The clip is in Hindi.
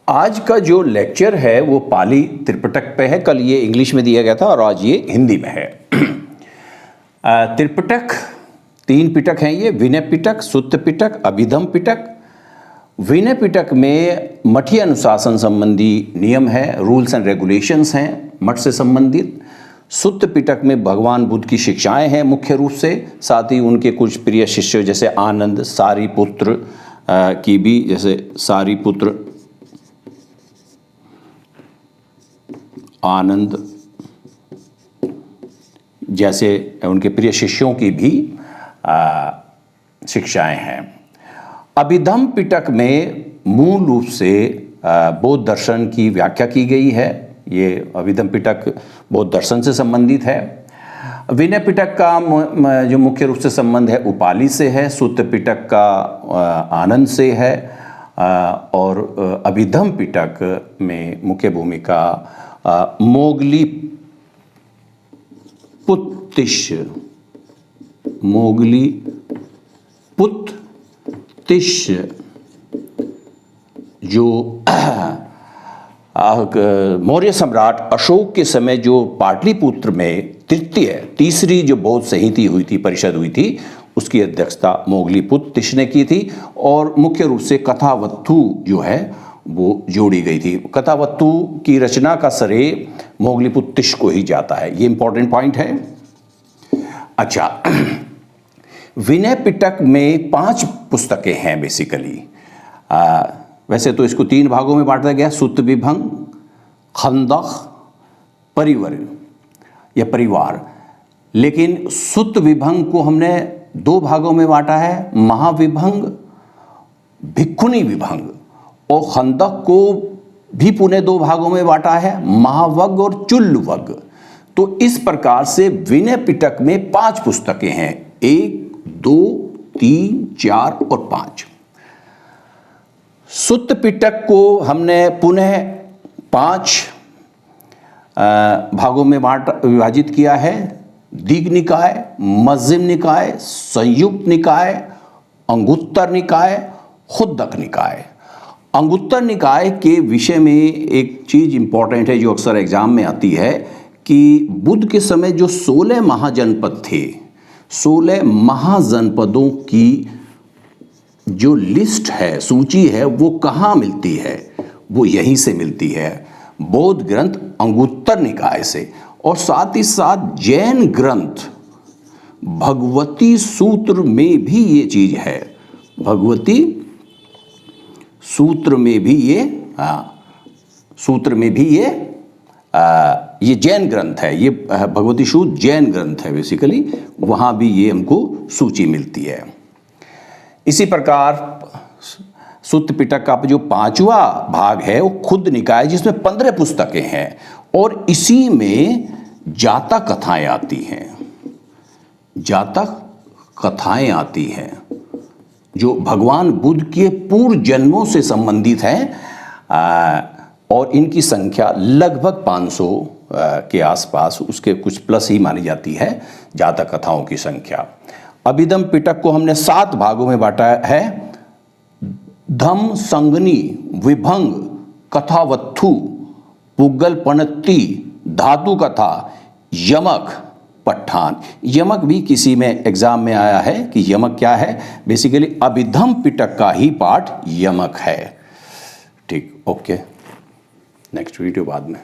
आज का जो लेक्चर है वो पाली त्रिपिटक पे है। कल ये इंग्लिश में दिया गया था और आज ये हिंदी में है। त्रिपिटक 3 पिटक हैं ये, विनय पिटक, सुत्त पिटक, अभिधम पिटक। विनय पिटक में मठीय अनुशासन संबंधी नियम है, रूल्स एंड रेगुलेशंस हैं मठ से संबंधित। सुत्त पिटक में भगवान बुद्ध की शिक्षाएं हैं मुख्य रूप से, साथ ही उनके कुछ प्रिय शिष्य जैसे आनंद, सारिपुत्र की भी, जैसे सारिपुत्र, आनंद जैसे उनके प्रिय शिष्यों की भी शिक्षाएं हैं। अभिधम पिटक में मूल रूप से बौद्ध दर्शन की व्याख्या की गई है। ये अभिधम पिटक बौद्ध दर्शन से संबंधित है। विनय पिटक का जो मुख्य रूप से संबंध है उपाली से है, सुत्त पिटक का आनंद से है, और अभिधम पिटक में मुख्य भूमिका मोगली पुत्तिश, मोगली पुत्तिश जो मौर्य सम्राट अशोक के समय जो पाटलिपुत्र में तीसरी जो बौद्ध संहिता हुई थी, परिषद हुई थी, उसकी अध्यक्षता मोगली पुत्तिश ने की थी। और मुख्य रूप से कथावत्थु जो है वो जोड़ी गई थी। कथावत्थु की रचना का श्रेय मोगली पुत्तिश को ही जाता है। ये इंपॉर्टेंट पॉइंट है। अच्छा, विनय पिटक में 5 पुस्तकें हैं बेसिकली। वैसे तो इसको 3 भागों में बांटा गया, सुत्त विभंग, खंदक, परिवर या परिवार। लेकिन सुत्त विभंग को हमने 2 भागों में बांटा है, महाविभंग, भिक्खुनी विभंग, और खंदक को भी पुनः 2 भागों में बांटा है, महावग और चुल्लवग। तो इस प्रकार से विनय पिटक में 5 पुस्तकें हैं, 1, 2, 3, 4 और 5। सुत्त पिटक को हमने पुनः 5 भागों में विभाजित किया है, दीघ निकाय, मध्यम निकाय, संयुक्त निकाय, अंगुत्तर निकाय, खुद्दक निकाय। अंगुत्तर निकाय के विषय में एक चीज इंपॉर्टेंट है जो अक्सर एग्जाम में आती है कि बुद्ध के समय जो 16 महाजनपद थे, 16 महाजनपदों की जो लिस्ट है, सूची है, वो कहाँ मिलती है? वो यहीं से मिलती है, बौद्ध ग्रंथ अंगुत्तर निकाय से। और साथ ही साथ जैन ग्रंथ भगवती सूत्र में भी ये चीज है, भगवती सूत्र में भी ये सूत्र में भी ये जैन ग्रंथ है। ये भगवती सूत्र जैन ग्रंथ है बेसिकली, वहाँ भी ये हमको सूची मिलती है। इसी प्रकार सुत्त पिटक का जो 5वां भाग है वो खुद निकाय, जिसमें 15 पुस्तकें हैं, और इसी में जातक कथाएं आती हैं। जातक कथाएं आती हैं जो भगवान बुद्ध के पूर्व जन्मों से संबंधित हैं, और इनकी संख्या लगभग 500 के आसपास, उसके कुछ प्लस ही मानी जाती है जातक कथाओं की संख्या। अभिधम पिटक को हमने 7 भागों में बांटा है, धम, संगनी, विभंग, कथावत्थु, पुग्गल पणत्ति, धातु कथा, यमक, पट्ठान। यमक भी किसी में एग्जाम में आया है कि यमक क्या है। बेसिकली अभिधम पिटक का ही पार्ट यमक है। ठीक, ओके, नेक्स्ट वीडियो बाद में।